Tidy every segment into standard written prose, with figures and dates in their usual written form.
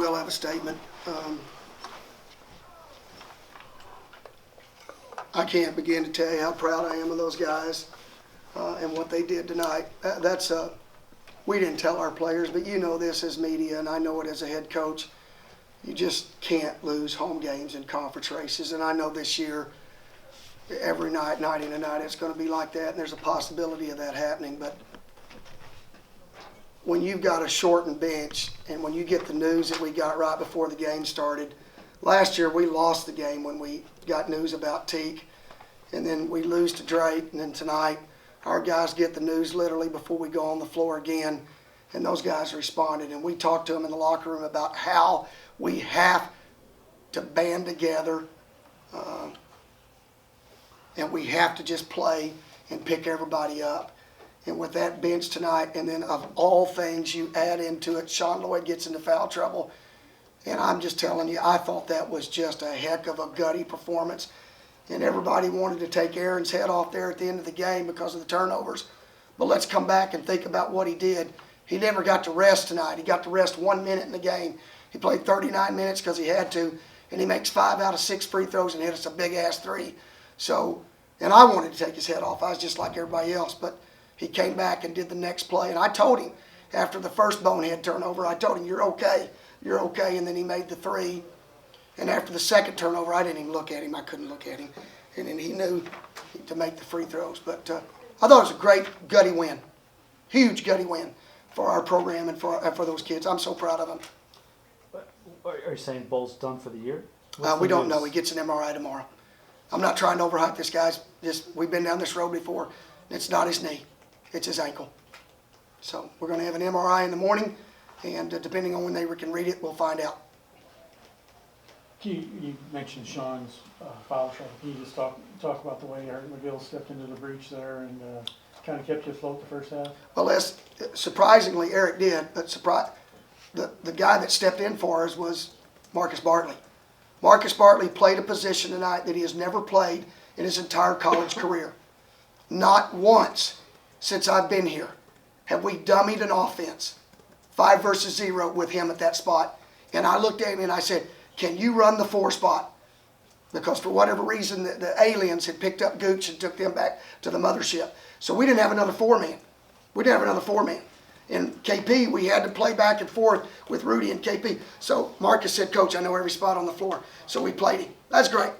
will have a statement. I can't begin to tell you how proud I am of those guys and what they did tonight. We didn't tell our players, but you know this as media, and I know it as a head coach. You just can't lose home games in conference races, and I know this year, every night in and night, it's going to be like that, and there's a possibility of that happening. But when you've got a shortened bench, and when you get the news that we got right before the game started, last year we lost the game when we got news about Teak, and then we lose to Drake, and then tonight our guys get the news literally before we go on the floor again, and those guys responded. And we talked to them in the locker room about how we have to band together and we have to just play and pick everybody up. And with that bench tonight, and then of all things you add into it, Sean Lloyd gets into foul trouble. And I'm just telling you, I thought that was just a heck of a gutty performance. And everybody wanted to take Aaron's head off there at the end of the game because of the turnovers. But let's come back and think about what he did. He never got to rest tonight. He got to rest 1 minute in the game. He played 39 minutes because he had to, and he makes 5 out of 6 free throws and hit us a big-ass 3. So, and I wanted to take his head off. I was just like everybody else. But he came back and did the next play. And I told him after the first bonehead turnover, I told him, you're okay. You're okay. And then he made the 3. And after the second turnover, I didn't even look at him. I couldn't look at him. And then he knew to make the free throws. But I thought it was a great gutty win. Huge gutty win for our program and for those kids. I'm so proud of them. Are you saying Bull's done for the year? We don't know. He gets an MRI tomorrow. I'm not trying to overhype this, guys. We've been down this road before. It's not his knee. It's his ankle. So we're going to have an MRI in the morning, and depending on when they can read it, we'll find out. You mentioned Sean's foul trouble. Can you just talk about the way Eric McGill stepped into the breach there and kind of kept you afloat the first half? Well, surprisingly, Eric did, but the guy that stepped in for us was Marcus Bartley. Marcus Bartley played a position tonight that he has never played in his entire college career. Not once since I've been here have we dummied an offense 5 versus 0 with him at that spot. And I looked at him and I said, can you run the 4 spot? Because for whatever reason, the aliens had picked up Gooch and took them back to the mothership. So we didn't have another 4-man. We didn't have another 4-man. In KP, we had to play back and forth with Rudy and KP. So Marcus said, Coach, I know every spot on the floor. So we played him. That's great.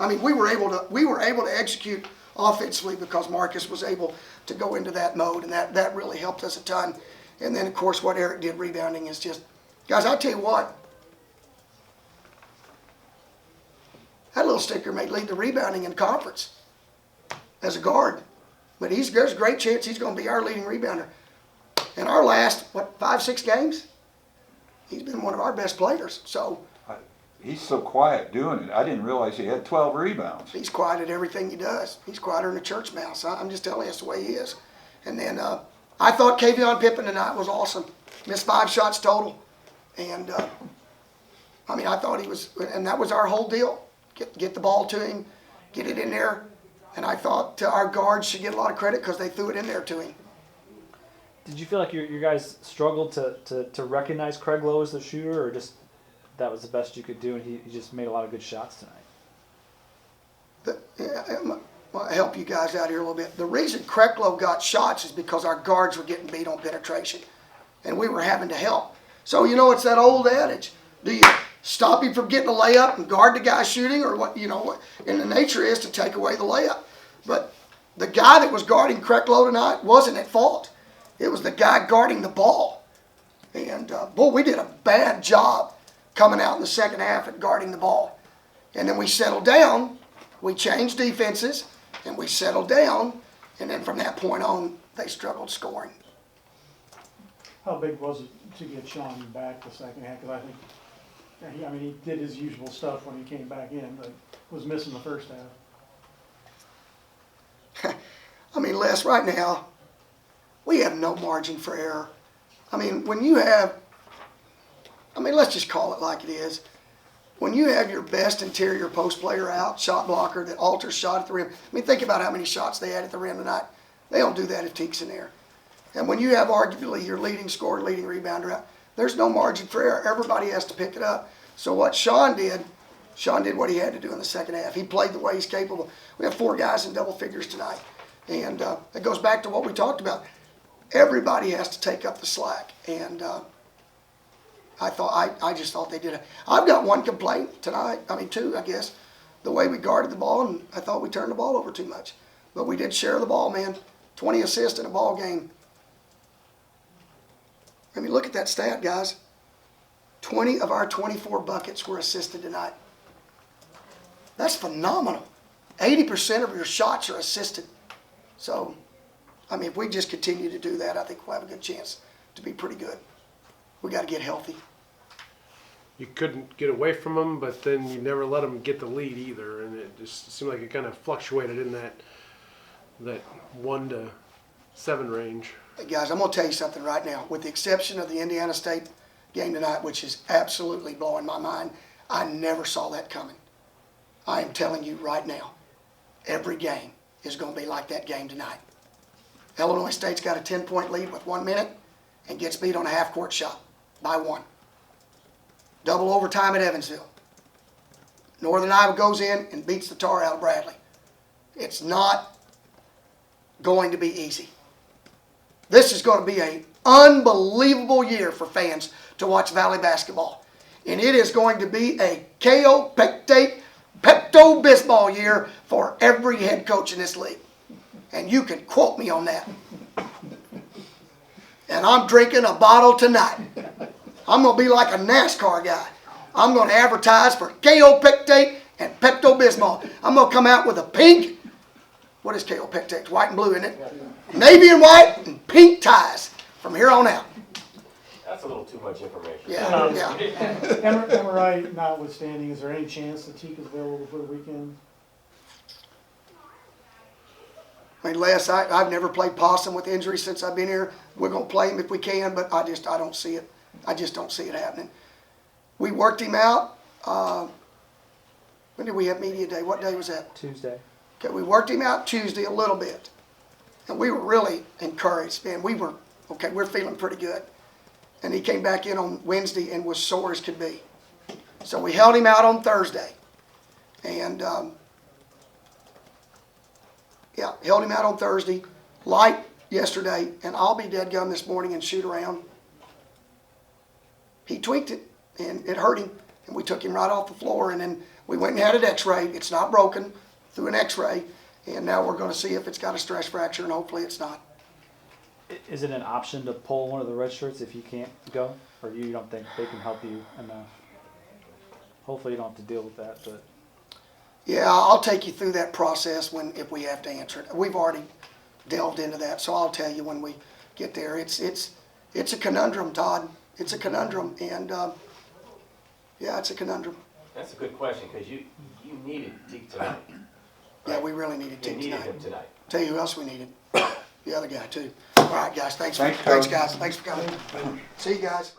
I mean, we were able to execute offensively because Marcus was able to go into that mode, and that really helped us a ton. And then, of course, what Eric did rebounding is just, guys, I'll tell you what, that little sticker may lead the rebounding in conference as a guard. But there's a great chance he's going to be our leading rebounder. In our last, 5-6 games, he's been one of our best players. So he's so quiet doing it. I didn't realize he had 12 rebounds. He's quiet at everything he does. He's quieter than a church mouse. I'm just telling you, that's the way he is. And then I thought Kavion Pippen tonight was awesome. Missed 5 shots total. And, I mean, I thought he was, and that was our whole deal. Get the ball to him, get it in there. And I thought our guards should get a lot of credit because they threw it in there to him. Did you feel like your guys struggled to recognize Craig Lowe as the shooter, or just that was the best you could do and he just made a lot of good shots tonight? I'll help you guys out here a little bit. The reason Craig Lowe got shots is because our guards were getting beat on penetration, and we were having to help. So, you know, it's that old adage. Do you stop him from getting a layup and guard the guy shooting, or what, you know, and the nature is to take away the layup. But the guy that was guarding Craig Lowe tonight wasn't at fault. It was the guy guarding the ball. And, boy, we did a bad job coming out in the second half at guarding the ball. And then we settled down. We changed defenses, and we settled down. And then from that point on, they struggled scoring. How big was it to get Sean back the second half? Because I think, he did his usual stuff when he came back in, but was missing the first half. I mean, Les, right now, we have no margin for error. I mean, when you have, let's just call it like it is. When you have your best interior post player out, shot blocker that alters shot at the rim. I mean, think about how many shots they had at the rim tonight. They don't do that if Teak's in there. And when you have arguably your leading scorer, leading rebounder out, there's no margin for error. Everybody has to pick it up. So what Sean did what he had to do in the second half. He played the way he's capable. We have 4 guys in double figures tonight. And it goes back to what we talked about. Everybody has to take up the slack. And I just thought they did it. I've got one complaint tonight. I mean, 2, I guess. The way we guarded the ball, and I thought we turned the ball over too much. But we did share the ball, man. 20 assists in a ball game. I mean, look at that stat, guys. 20 of our 24 buckets were assisted tonight. That's phenomenal. 80% of your shots are assisted. So, I mean, if we just continue to do that, I think we'll have a good chance to be pretty good. We got to get healthy. You couldn't get away from them, but then you never let them get the lead either, and it just seemed like it kind of fluctuated in that 1 to 7 range. Hey guys, I'm going to tell you something right now. With the exception of the Indiana State game tonight, which is absolutely blowing my mind, I never saw that coming. I am telling you right now, every game is going to be like that game tonight. Illinois State's got a 10-point lead with 1 minute and gets beat on a half-court shot by 1. Double overtime at Evansville. Northern Iowa goes in and beats the tar out of Bradley. It's not going to be easy. This is going to be an unbelievable year for fans to watch Valley basketball. And it is going to be a KO Pectate Pepto-Bismol year for every head coach in this league. And you can quote me on that. And I'm drinking a bottle tonight. I'm going to be like a NASCAR guy. I'm going to advertise for KO Pectate and Pepto-Bismol. I'm going to come out with a pink. What is KO Pectate? It's white and blue, isn't it? Navy and white and pink ties from here on out. That's a little too much information. Yeah. MRI notwithstanding, is there any chance that Teak is available for the weekend? I mean, Les, I've never played possum with injury since I've been here. We're going to play him if we can, but I don't see it. I just don't see it happening. We worked him out. When did we have media day? What day was that? Tuesday. Okay, we worked him out Tuesday a little bit. And we were really encouraged. Man, we're feeling pretty good. And he came back in on Wednesday and was sore as could be. So we held him out on Thursday. And, held him out on Thursday. Light yesterday. And I'll be dead gum this morning and shoot around. He tweaked it, and it hurt him. And we took him right off the floor. And then we went and had it x-rayed. It's not broken. Through an x-ray. And now we're going to see if it's got a stress fracture, and hopefully it's not. Is it an option to pull one of the red shirts if you can't go? Or you don't think they can help you enough? Hopefully you don't have to deal with that, but Yeah, I'll take you through that process if we have to answer it. We've already delved into that, so I'll tell you when we get there. It's a conundrum, Todd. It's a conundrum, and it's a conundrum. That's a good question, because you needed Teak tonight. Yeah, we really needed You Teak needed tonight. him tonight. Tell you who else we needed. The other guy too. All right, guys. Thanks, Thanks, guys. Coach. Thanks for coming. See you guys.